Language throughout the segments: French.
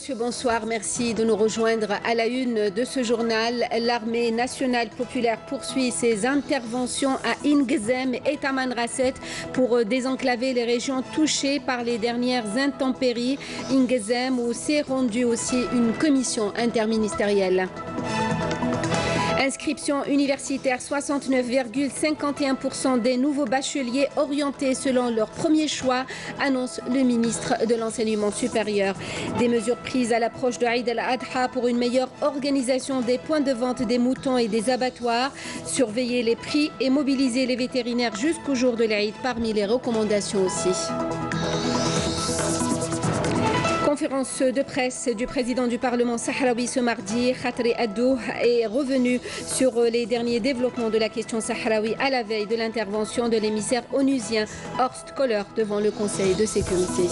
monsieur, bonsoir. Merci de nous rejoindre à la une de ce journal. L'armée nationale populaire poursuit ses interventions à Ingzem et Tamanrasset pour désenclaver les régions touchées par les dernières intempéries. Ingzem où s'est rendue aussi une commission interministérielle. Inscription universitaire, 69,51% des nouveaux bacheliers orientés selon leur premier choix, annonce le ministre de l'Enseignement supérieur. Des mesures prises à l'approche de Eid al-Adha pour une meilleure organisation des points de vente des moutons et des abattoirs, surveiller les prix et mobiliser les vétérinaires jusqu'au jour de l'Eid parmi les recommandations aussi. Conférence de presse du président du Parlement sahraoui ce mardi. Khatri Addou est revenu sur les derniers développements de la question sahraoui à la veille de l'intervention de l'émissaire onusien Horst Köhler devant le Conseil de sécurité.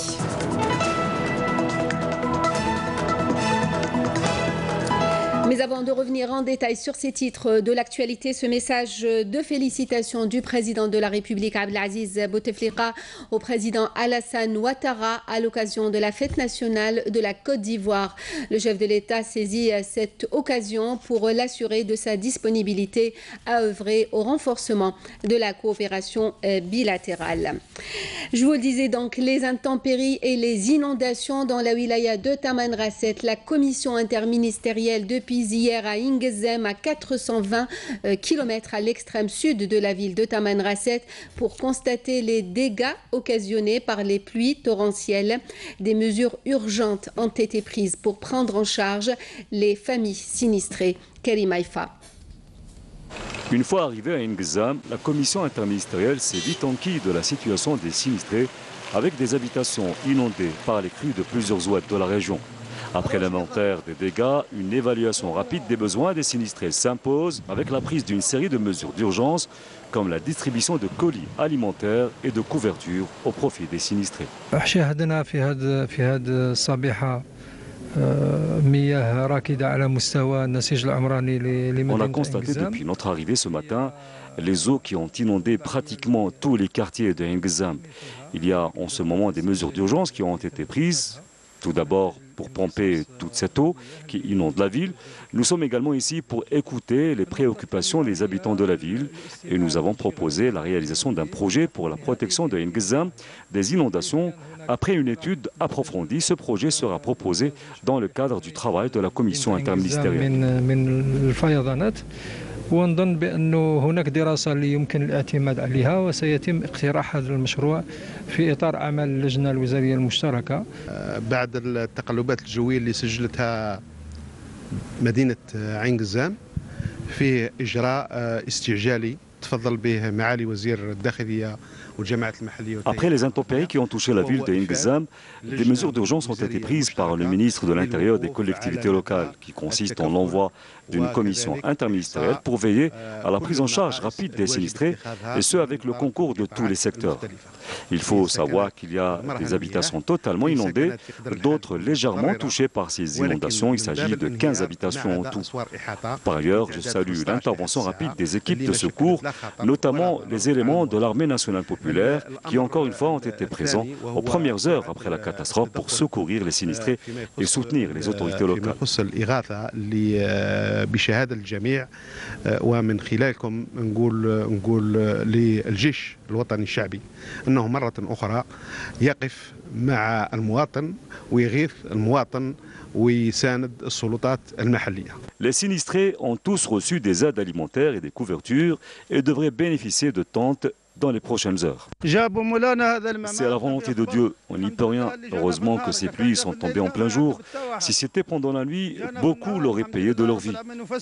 Mais avant de revenir en détail sur ces titres de l'actualité, ce message de félicitations du président de la République Abdelaziz Bouteflika au président Alassane Ouattara à l'occasion de la fête nationale de la Côte d'Ivoire. Le chef de l'État saisit cette occasion pour l'assurer de sa disponibilité à œuvrer au renforcement de la coopération bilatérale. Je vous le disais donc, les intempéries et les inondations dans la wilaya de Tamanrasset, la commission interministérielle depuis hier à Ingzem, à 420 km à l'extrême sud de la ville de Tamanrasset, pour constater les dégâts occasionnés par les pluies torrentielles. Des mesures urgentes ont été prises pour prendre en charge les familles sinistrées. Karim Haïfa. Une fois arrivée à Ingzem, la commission interministérielle s'est vite enquis de la situation des sinistrés, avec des habitations inondées par les crues de plusieurs oueds de la région. Après l'inventaire des dégâts, une évaluation rapide des besoins des sinistrés s'impose avec la prise d'une série de mesures d'urgence comme la distribution de colis alimentaires et de couvertures au profit des sinistrés. On a constaté depuis notre arrivée ce matin les eaux qui ont inondé pratiquement tous les quartiers de Ingzem. Il y a en ce moment des mesures d'urgence qui ont été prises. Tout d'abord pour pomper toute cette eau qui inonde la ville. Nous sommes également ici pour écouter les préoccupations des habitants de la ville et nous avons proposé la réalisation d'un projet pour la protection de Ingzem des inondations. Après une étude approfondie, ce projet sera proposé dans le cadre du travail de la commission interministérielle. ونظن بأنه هناك دراسة اللي يمكن الاعتماد عليها وسيتم اقتراح هذا المشروع في إطار أعمال اللجنة الوزارية المشتركة. بعد التقلبات الجوية اللي سجلتها مدينة عين قزام في إجراء استعجالي تفضل به معالي وزير الداخلية. Après les intempéries qui ont touché la ville de Ingzem, des mesures d'urgence ont été prises par le ministre de l'Intérieur des collectivités locales, qui consiste en l'envoi d'une commission interministérielle pour veiller à la prise en charge rapide des sinistrés, et ce avec le concours de tous les secteurs. Il faut savoir qu'il y a des habitations totalement inondées, d'autres légèrement touchées par ces inondations. Il s'agit de 15 habitations en tout. Par ailleurs, je salue l'intervention rapide des équipes de secours, notamment les éléments de l'armée nationale populaire, qui encore une fois ont été présents aux premières heures après la catastrophe pour secourir les sinistrés et soutenir les autorités locales. بشهادة الجميع ومن خلالكم نقول للجيش الوطني الشعبي أنه مرة أخرى يقف مع المواطن ويغيث المواطن ويساند السلطات المحلية. Les sinistrés ont tous reçu des aides alimentaires et des couvertures et devraient bénéficier de tentes dans les prochaines heures. C'est à la volonté de Dieu, on n'y peut rien. Heureusement que ces pluies sont tombées en plein jour. Si c'était pendant la nuit, beaucoup l'auraient payé de leur vie.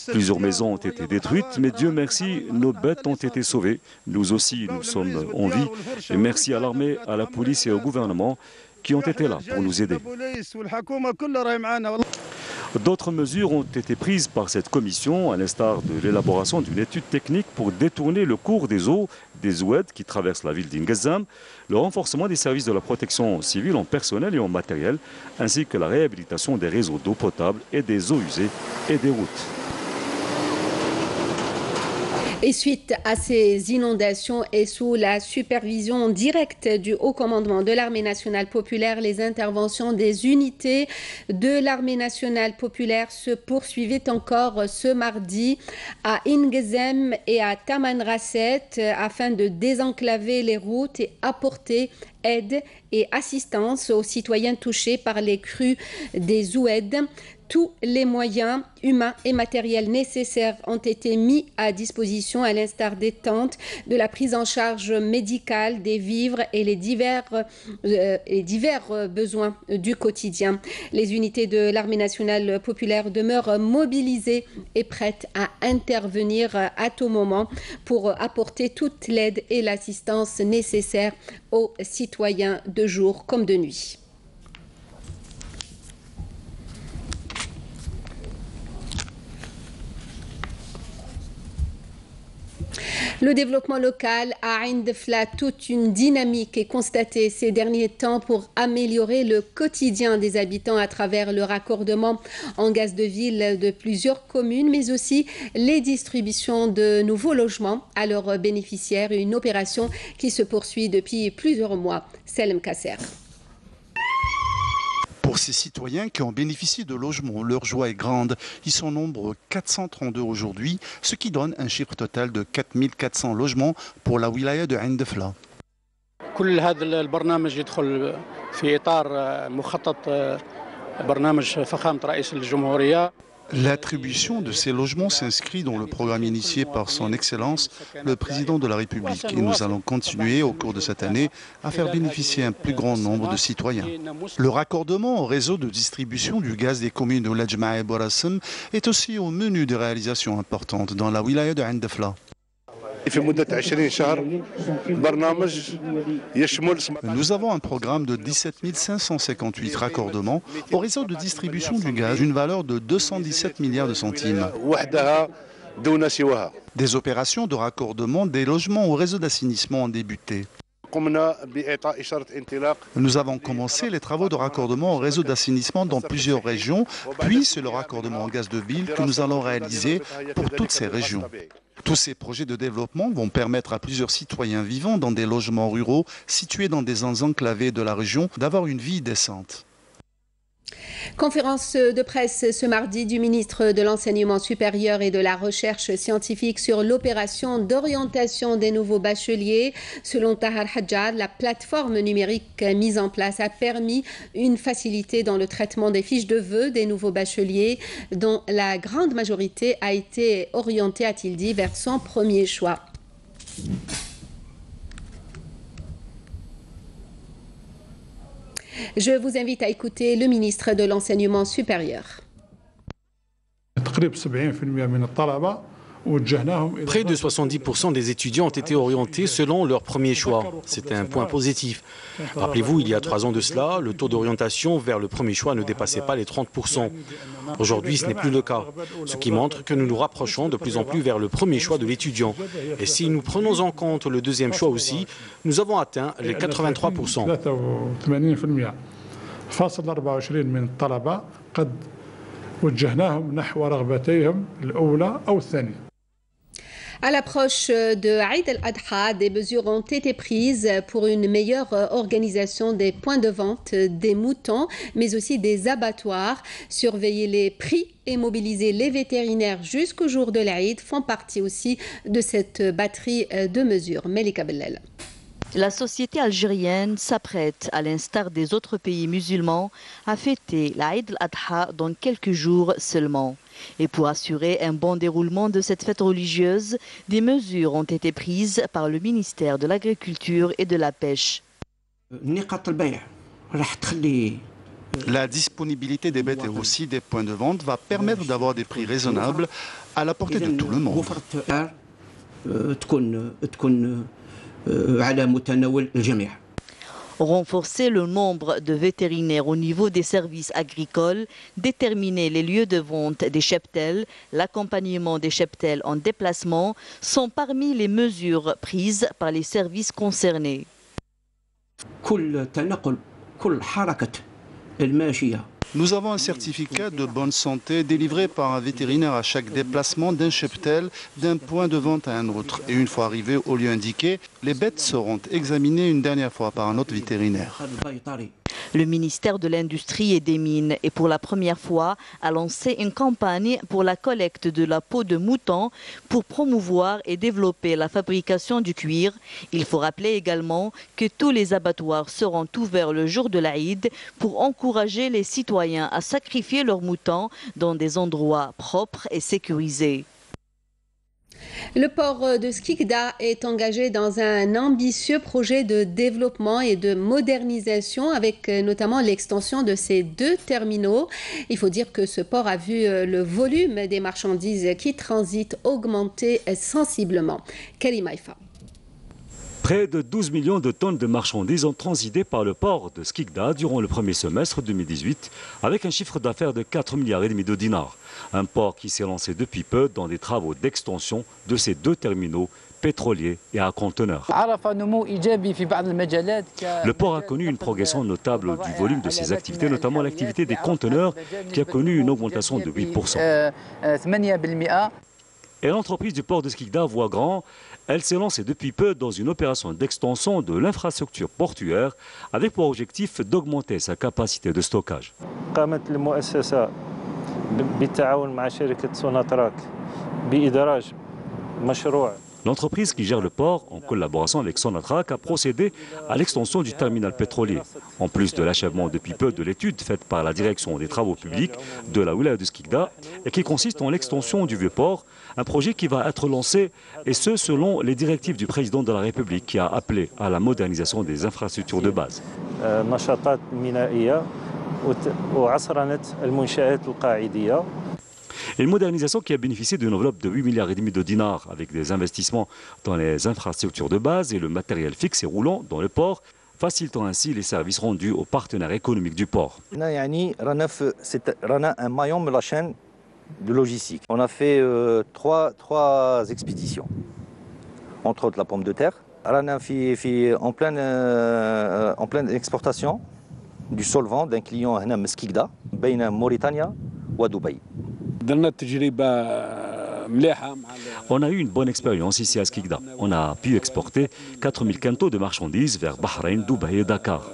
Plusieurs maisons ont été détruites, mais Dieu merci, nos bêtes ont été sauvées. Nous aussi, nous sommes en vie. Et merci à l'armée, à la police et au gouvernement qui ont été là pour nous aider. D'autres mesures ont été prises par cette commission, à l'instar de l'élaboration d'une étude technique pour détourner le cours des eaux des oueds qui traversent la ville d'Ingzem, le renforcement des services de la protection civile en personnel et en matériel, ainsi que la réhabilitation des réseaux d'eau potable et des eaux usées et des routes. Et suite à ces inondations et sous la supervision directe du Haut Commandement de l'Armée nationale populaire, les interventions des unités de l'Armée nationale populaire se poursuivaient encore ce mardi à Ingezem et à Tamanrasset afin de désenclaver les routes et apporter aide et assistance aux citoyens touchés par les crues des Oued. Tous les moyens humains et matériels nécessaires ont été mis à disposition, à l'instar des tentes, de la prise en charge médicale, des vivres et les divers besoins du quotidien. Les unités de l'Armée nationale populaire demeurent mobilisées et prêtes à intervenir à tout moment pour apporter toute l'aide et l'assistance nécessaires aux citoyens de jour comme de nuit. Le développement local à Ain Defla, toute une dynamique est constatée ces derniers temps pour améliorer le quotidien des habitants à travers le raccordement en gaz de ville de plusieurs communes, mais aussi les distributions de nouveaux logements à leurs bénéficiaires, une opération qui se poursuit depuis plusieurs mois. Selem Kasser. Pour ces citoyens qui ont bénéficié de logements, leur joie est grande. Ils sont nombreux 432 aujourd'hui, ce qui donne un chiffre total de 4400 logements pour la wilaya de Ain Defla. كل هذا البرنامج يدخل في إطار مخطط برنامج فخامة رئيس الجمهورية. L'attribution de ces logements s'inscrit dans le programme initié par son Excellence, le Président de la République. Et nous allons continuer au cours de cette année à faire bénéficier un plus grand nombre de citoyens. Le raccordement au réseau de distribution du gaz des communes de Lajma'a et Borassem est aussi au menu des réalisations importantes dans la wilaya de Ain Defla. Nous avons un programme de 17 558 raccordements au réseau de distribution du gaz d'une valeur de 217 milliards de centimes. Des opérations de raccordement des logements au réseau d'assainissement ont débuté. Nous avons commencé les travaux de raccordement au réseau d'assainissement dans plusieurs régions, puis c'est le raccordement en gaz de ville que nous allons réaliser pour toutes ces régions. Tous ces projets de développement vont permettre à plusieurs citoyens vivant dans des logements ruraux situés dans des zones enclavées de la région d'avoir une vie décente. Conférence de presse ce mardi du ministre de l'Enseignement supérieur et de la Recherche scientifique sur l'opération d'orientation des nouveaux bacheliers. Selon Tahar Hadjar, la plateforme numérique mise en place a permis une facilité dans le traitement des fiches de vœux des nouveaux bacheliers, dont la grande majorité a été orientée, a-t-il dit, vers son premier choix. Je vous invite à écouter le ministre de l'Enseignement supérieur. Près de 70% des étudiants ont été orientés selon leur premier choix. C'était un point positif. Rappelez-vous, il y a 3 ans de cela, le taux d'orientation vers le premier choix ne dépassait pas les 30%. Aujourd'hui, ce n'est plus le cas, ce qui montre que nous nous rapprochons de plus en plus vers le premier choix de l'étudiant. Et si nous prenons en compte le deuxième choix aussi, nous avons atteint les 83%. À l'approche de Eid al-Adha, des mesures ont été prises pour une meilleure organisation des points de vente des moutons, mais aussi des abattoirs. Surveiller les prix et mobiliser les vétérinaires jusqu'au jour de l'Eid font partie aussi de cette batterie de mesures. Melika Bellel. La société algérienne s'apprête, à l'instar des autres pays musulmans, à fêter l'Aïd al-Adha dans quelques jours seulement. Et pour assurer un bon déroulement de cette fête religieuse, des mesures ont été prises par le ministère de l'Agriculture et de la Pêche. La disponibilité des bêtes et aussi des points de vente va permettre d'avoir des prix raisonnables à la portée de tout le monde. Renforcer le nombre de vétérinaires au niveau des services agricoles, déterminer les lieux de vente des cheptels, l'accompagnement des cheptels en déplacement sont parmi les mesures prises par les services concernés. Nous avons un certificat de bonne santé délivré par un vétérinaire à chaque déplacement d'un cheptel, d'un point de vente à un autre. Et une fois arrivés au lieu indiqué, les bêtes seront examinées une dernière fois par un autre vétérinaire. Le ministère de l'Industrie et des Mines est pour la première fois a lancé une campagne pour la collecte de la peau de mouton pour promouvoir et développer la fabrication du cuir. Il faut rappeler également que tous les abattoirs seront ouverts le jour de l'Aïd pour encourager les citoyens à sacrifier leurs moutons dans des endroits propres et sécurisés. Le port de Skikda est engagé dans un ambitieux projet de développement et de modernisation avec notamment l'extension de ses 2 terminaux. Il faut dire que ce port a vu le volume des marchandises qui transitent augmenter sensiblement. Karim Haïfa. Près de 12 millions de tonnes de marchandises ont transité par le port de Skikda durant le premier semestre 2018 avec un chiffre d'affaires de 4,5 milliards de dinars. Un port qui s'est lancé depuis peu dans des travaux d'extension de ses 2 terminaux pétroliers et à conteneurs. Le port a connu une progression notable du volume de ses activités, notamment l'activité des conteneurs qui a connu une augmentation de 8%. Et l'entreprise du port de Skikda voit grand. Elle s'est lancée depuis peu dans une opération d'extension de l'infrastructure portuaire avec pour objectif d'augmenter sa capacité de stockage. L'entreprise qui gère le port, en collaboration avec Sonatrach, a procédé à l'extension du terminal pétrolier. En plus de l'achèvement depuis peu de l'étude faite par la direction des travaux publics de la wilaya de Skikda, et qui consiste en l'extension du vieux port, un projet qui va être lancé, et ce selon les directives du président de la République qui a appelé à la modernisation des infrastructures de base. Une modernisation qui a bénéficié d'une enveloppe de 8,5 milliards de dinars avec des investissements dans les infrastructures de base et le matériel fixe et roulant dans le port, facilitant ainsi les services rendus aux partenaires économiques du port. On a un maillon de la chaîne de logistique. On a fait trois expéditions, entre autres la pomme de terre. En pleine exportation du solvant d'un client à Skikda, entre Mauritanie et Dubaï. On a eu une bonne expérience ici à Skikda. On a pu exporter 4000 quintaux de marchandises vers Bahreïn, Dubaï et Dakar.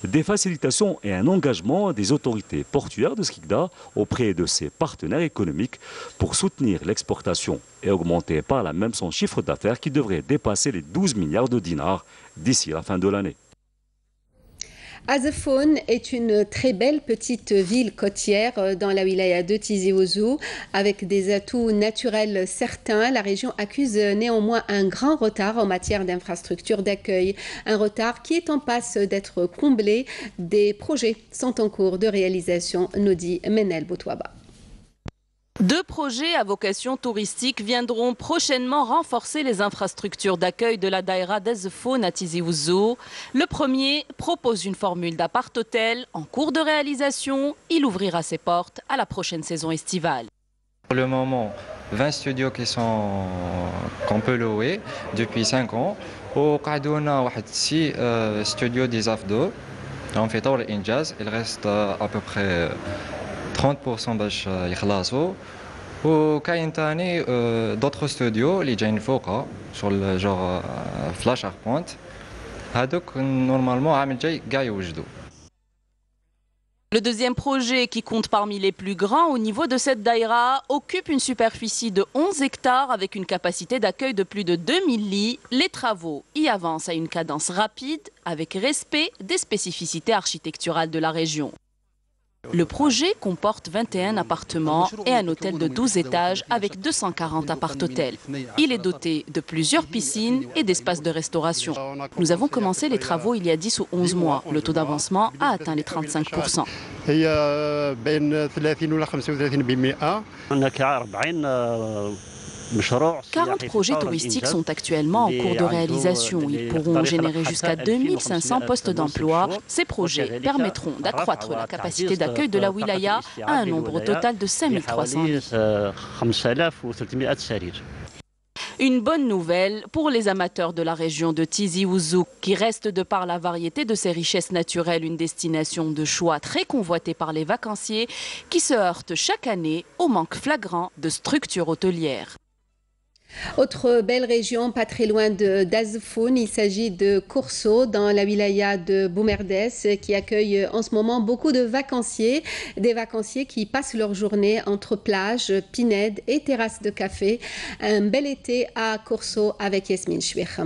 Des facilitations et un engagement des autorités portuaires de Skikda auprès de ses partenaires économiques pour soutenir l'exportation et augmenter par là même son chiffre d'affaires qui devrait dépasser les 12 milliards de dinars d'ici la fin de l'année. Azefone est une très belle petite ville côtière dans la wilaya de Tizi Ouzou. Avec des atouts naturels certains, la région accuse néanmoins un grand retard en matière d'infrastructures d'accueil. Un retard qui est en passe d'être comblé. Des projets sont en cours de réalisation, nous dit Menel Boutouaba. 2 projets à vocation touristique viendront prochainement renforcer les infrastructures d'accueil de la daïra d'Azefone à Tizi Ouzou. Le premier propose une formule d'appart-hôtel en cours de réalisation. Il ouvrira ses portes à la prochaine saison estivale. Pour le moment, 20 studios qu'on peut louer depuis 5 ans. وقعدوا لنا 6 studios des AFDO. On fait طور الإنجاز. Il reste à peu près 30% باش يخلصوا وكاين ثاني d'autres studios اللي جايين فوقها شغل جور فلاشر بوينت هذوك نورمالمون عام الجاي كاع يوجدوا. Le deuxième projet, qui compte parmi les plus grands au niveau de cette daïra, occupe une superficie de 11 hectares avec une capacité d'accueil de plus de 2000 lits. Les travaux y avancent à une cadence rapide avec respect des spécificités architecturales de la région. Le projet comporte 21 appartements et un hôtel de 12 étages avec 240 appart-hôtels. Il est doté de plusieurs piscines et d'espaces de restauration. Nous avons commencé les travaux il y a 10 ou 11 mois. Le taux d'avancement a atteint les 35%. 40 projets touristiques sont actuellement en cours de réalisation. Ils pourront générer jusqu'à 2500 postes d'emploi. Ces projets permettront d'accroître la capacité d'accueil de la wilaya à un nombre total de 5300 lits. Une bonne nouvelle pour les amateurs de la région de Tizi Ouzou, qui reste de par la variété de ses richesses naturelles une destination de choix très convoitée par les vacanciers qui se heurtent chaque année au manque flagrant de structures hôtelières. Autre belle région, pas très loin d'Azfoun, il s'agit de Korso, dans la wilaya de Boumerdès, qui accueille en ce moment beaucoup de vacanciers, des vacanciers qui passent leur journée entre plages, pinèdes et terrasses de café. Un bel été à Korso avec Yasmine Chouikh.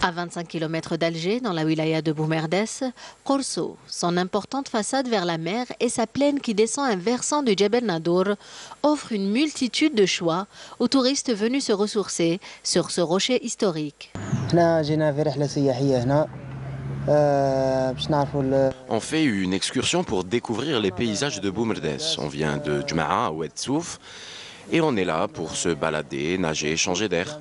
À 25 km d'Alger, dans la wilaya de Boumerdès, Korso, son importante façade vers la mer et sa plaine qui descend un versant du Djebel Nadour, offre une multitude de choix aux touristes venus se ressourcer sur ce rocher historique. On fait une excursion pour découvrir les paysages de Boumerdès. On vient de Djma'a ou Edsouf et on est là pour se balader, nager, changer d'air.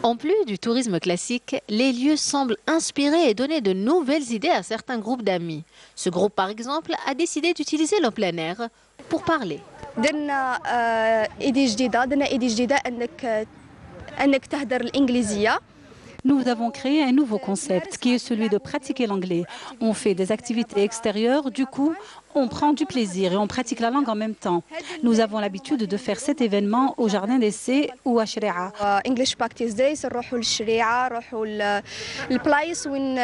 En plus du tourisme classique, les lieux semblent inspirer et donner de nouvelles idées à certains groupes d'amis. Ce groupe, par exemple, a décidé d'utiliser le plein air pour parler. Nous avons créé un nouveau concept qui est celui de pratiquer l'anglais. On fait des activités extérieures, du coup, on prend du plaisir et on pratique la langue en même temps. Nous avons l'habitude de faire cet événement au jardin d'essai ou à Shri'a. English Practice Days نروحوا للشريعة نروحوا للبلايص وين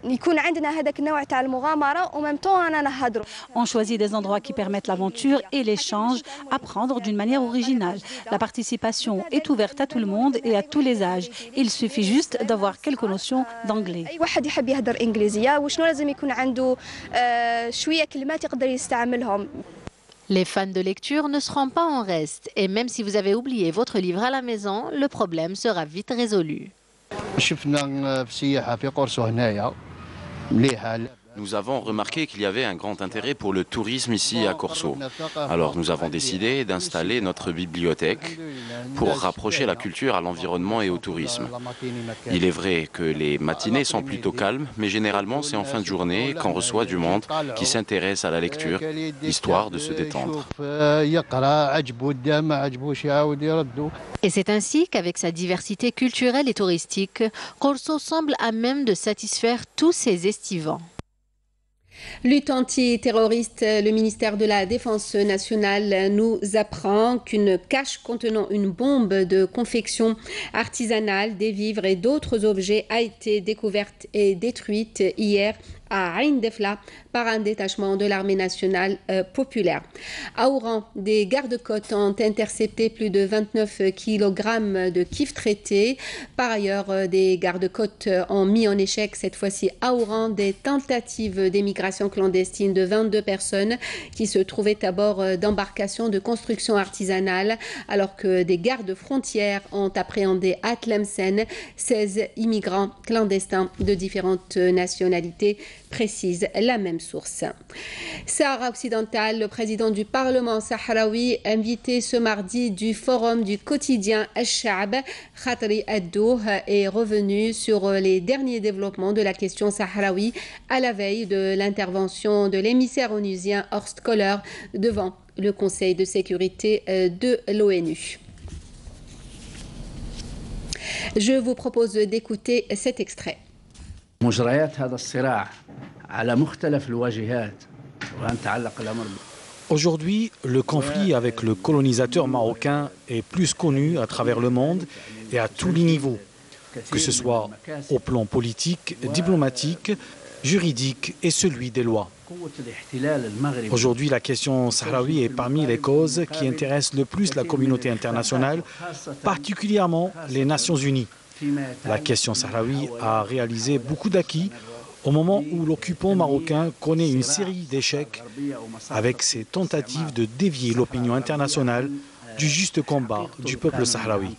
يكون عندنا هذاك النوع تاع المغامرة ومن temps أنا نهضروا. On choisit des endroits qui permettent l'aventure et l'échange, apprendre d'une manière originale. La participation est ouverte à tout le monde et à tous les âges. Il suffit juste d'avoir quelques notions d'anglais. أي واحد يحب يهضر إنجليزية وشنو لازم يكون عنده شوية كلمات يقدر يستعملهم. Les fans de lecture ne seront pas en reste et même si vous avez oublié votre livre à la maison, le problème sera vite résolu. Nous avons remarqué qu'il y avait un grand intérêt pour le tourisme ici à Korso. Alors nous avons décidé d'installer notre bibliothèque pour rapprocher la culture à l'environnement et au tourisme. Il est vrai que les matinées sont plutôt calmes, mais généralement c'est en fin de journée qu'on reçoit du monde qui s'intéresse à la lecture, histoire de se détendre. Et c'est ainsi qu'avec sa diversité culturelle et touristique, Korso semble à même de satisfaire tous ses estivants. Lutte antiterroriste, le ministère de la Défense nationale nous apprend qu'une cache contenant une bombe de confection artisanale, des vivres et d'autres objets a été découverte et détruite hier à Ain Defla par un détachement de l'armée nationale populaire. À Oran, des gardes-côtes ont intercepté plus de 29 kg de kif traité. Par ailleurs, des gardes-côtes ont mis en échec, cette fois-ci à Oran, des tentatives d'émigration clandestine de 22 personnes qui se trouvaient à bord d'embarcations de construction artisanale, alors que des gardes frontières ont appréhendé à Tlemcen 16 immigrants clandestins de différentes nationalités, précise la même source. Sahara occidental, le président du Parlement sahraoui, invité ce mardi du forum du quotidien Al-Sha'b, Khatri Ad-Douh, est revenu sur les derniers développements de la question sahraoui à la veille de l'intervention de l'émissaire onusien Horst Köhler devant le Conseil de sécurité de l'ONU. Je vous propose d'écouter cet extrait. Aujourd'hui, le conflit avec le colonisateur marocain est plus connu à travers le monde et à tous les niveaux, que ce soit au plan politique, diplomatique, juridique et celui des lois. Aujourd'hui, la question sahraoui est parmi les causes qui intéressent le plus la communauté internationale, particulièrement les Nations Unies. La question sahraoui a réalisé beaucoup d'acquis au moment où l'occupant marocain connaît une série d'échecs avec ses tentatives de dévier l'opinion internationale du juste combat du peuple sahraoui.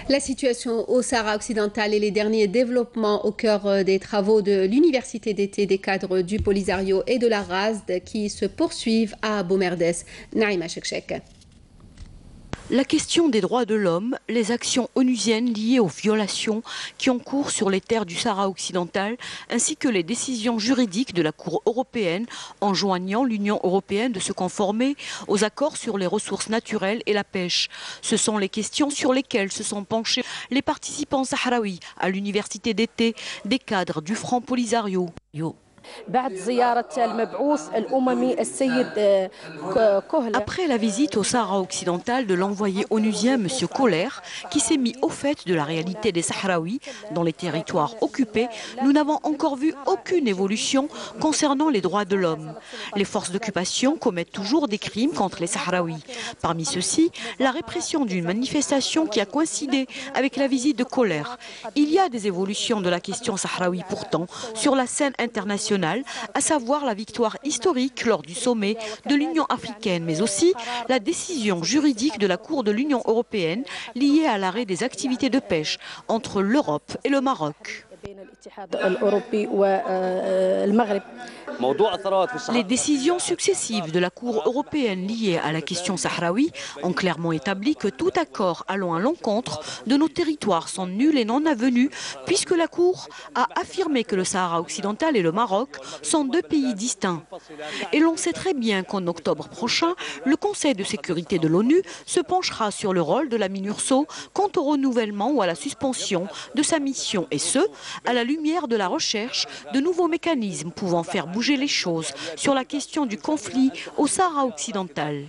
La situation au Sahara occidental et les derniers développements au cœur des travaux de l'université d'été des cadres du Polisario et de la RASD qui se poursuivent à Boumerdès. Naïma Chekchek. La question des droits de l'homme, les actions onusiennes liées aux violations qui ont cours sur les terres du Sahara occidental, ainsi que les décisions juridiques de la Cour européenne enjoignant l'Union européenne de se conformer aux accords sur les ressources naturelles et la pêche. Ce sont les questions sur lesquelles se sont penchés les participants sahraouis à l'université d'été des cadres du Front Polisario. Après la visite au Sahara occidental de l'envoyé onusien M. Kohler, qui s'est mis au fait de la réalité des Sahraouis dans les territoires occupés, nous n'avons encore vu aucune évolution concernant les droits de l'homme. Les forces d'occupation commettent toujours des crimes contre les Sahraouis. Parmi ceux-ci, la répression d'une manifestation qui a coïncidé avec la visite de Kohler. Il y a des évolutions de la question sahraoui pourtant sur la scène internationale, à savoir la victoire historique lors du sommet de l'Union africaine, mais aussi la décision juridique de la Cour de l'Union européenne liée à l'arrêt des activités de pêche entre l'Europe et le Maroc. Les décisions successives de la Cour européenne liées à la question sahraoui ont clairement établi que tout accord allant à l'encontre de nos territoires sont nuls et non avenus, puisque la Cour a affirmé que le Sahara occidental et le Maroc sont deux pays distincts. Et l'on sait très bien qu'en octobre prochain, le Conseil de sécurité de l'ONU se penchera sur le rôle de la MINURSO quant au renouvellement ou à la suspension de sa mission, et ce, à la lumière de la recherche de nouveaux mécanismes pouvant faire bouger les choses sur la question du conflit au Sahara occidental.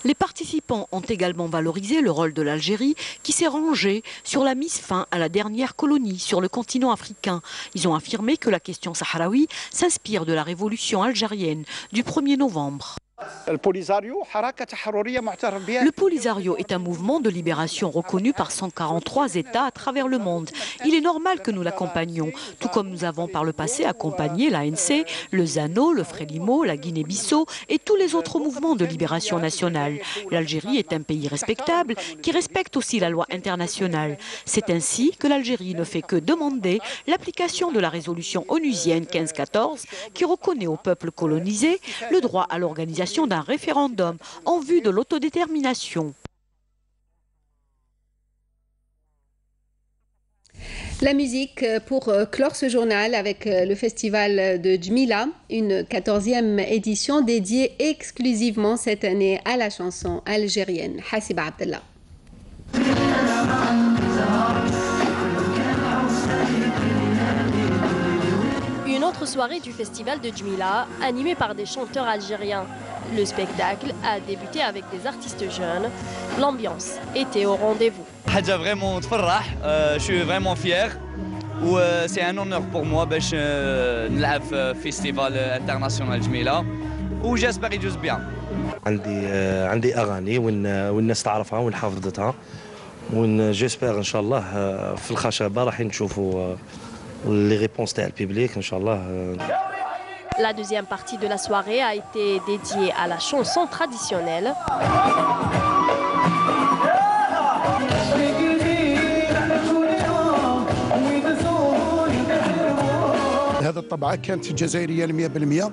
Les participants ont également valorisé le rôle de l'Algérie qui s'est rangée sur la mise fin à la dernière colonie sur le continent africain. Ils ont affirmé que la question sahraoui s'inspire de la révolution algérienne du 1er novembre. Le Polisario est un mouvement de libération reconnu par 143 États à travers le monde. Il est normal que nous l'accompagnions, tout comme nous avons par le passé accompagné l'ANC, le ZANO, le Frélimo, la Guinée-Bissau et tous les autres mouvements de libération nationale. L'Algérie est un pays respectable qui respecte aussi la loi internationale. C'est ainsi que l'Algérie ne fait que demander l'application de la résolution onusienne 1514 qui reconnaît au peuple colonisé le droit à l'organisation d'un référendum en vue de l'autodétermination. La musique pour clore ce journal avec le festival de Djmila, une 14e édition dédiée exclusivement cette année à la chanson algérienne. Hassiba Abdallah. Une autre soirée du festival de Djmila, animée par des chanteurs algériens. Le spectacle a débuté avec des artistes jeunes. L'ambiance était au rendez-vous. Vraiment je suis vraiment fier. C'est un honneur pour moi de نلعب في فيستيفال انترناسيونال جميلة وجاسبر يجوز bien. عندي اغاني والناس تعرفها وحافظتها وجاسبر ان شاء الله في الخشبة راح نشوفوا les réponses du public, Inch'Allah. La deuxième partie de la soirée a été dédiée à la chanson traditionnelle. هذا الطبعة كانت جزائرية 100%.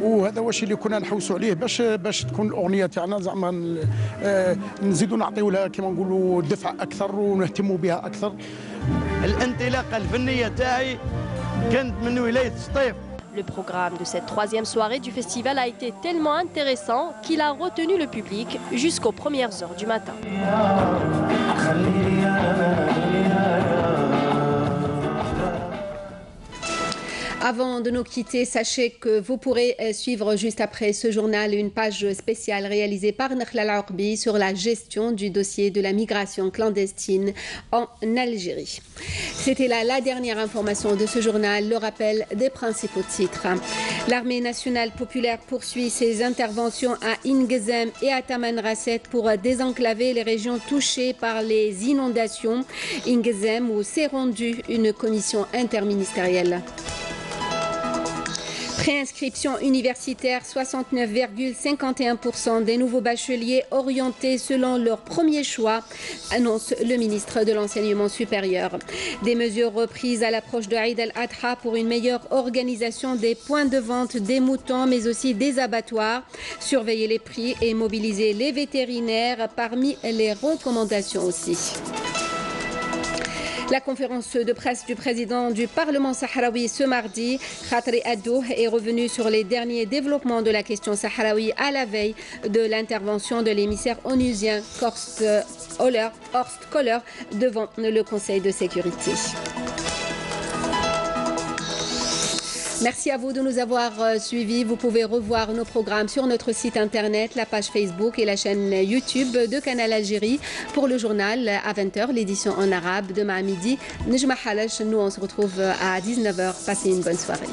وهذا هو الشيء اللي كنا نحوسوا عليه باش تكون الاغنيه تاعنا زعما نزيدوا نعطيو لها كما نقولوا دفع اكثر ونهتموا بها اكثر. الانطلاقه الفنيه تاعي كانت من ولايه سطيف. Le programme de cette troisième soirée du festival a été tellement intéressant qu'il a retenu le public jusqu'aux premières heures du matin. Avant de nous quitter, sachez que vous pourrez suivre juste après ce journal une page spéciale réalisée par Nakhla Al-Orbi sur la gestion du dossier de la migration clandestine en Algérie. C'était là la dernière information de ce journal, le rappel des principaux titres. L'armée nationale populaire poursuit ses interventions à Ingezem et à Tamanrasset pour désenclaver les régions touchées par les inondations. Ingezem où s'est rendue une commission interministérielle. Préinscription universitaire, 69,51% des nouveaux bacheliers orientés selon leur premier choix, annonce le ministre de l'Enseignement supérieur. Des mesures reprises à l'approche de Eid al-Adha pour une meilleure organisation des points de vente des moutons, mais aussi des abattoirs, surveiller les prix et mobiliser les vétérinaires parmi les recommandations aussi. La conférence de presse du président du Parlement sahraoui ce mardi, Khatri Addouh, est revenu sur les derniers développements de la question sahraoui à la veille de l'intervention de l'émissaire onusien Horst Köhler devant le Conseil de sécurité. Merci à vous de nous avoir suivis. Vous pouvez revoir nos programmes sur notre site internet, la page Facebook et la chaîne YouTube de Canal Algérie. Pour le journal à 20h, l'édition en arabe. Demain à midi, Nejma Halash. Nous, on se retrouve à 19h. Passez une bonne soirée.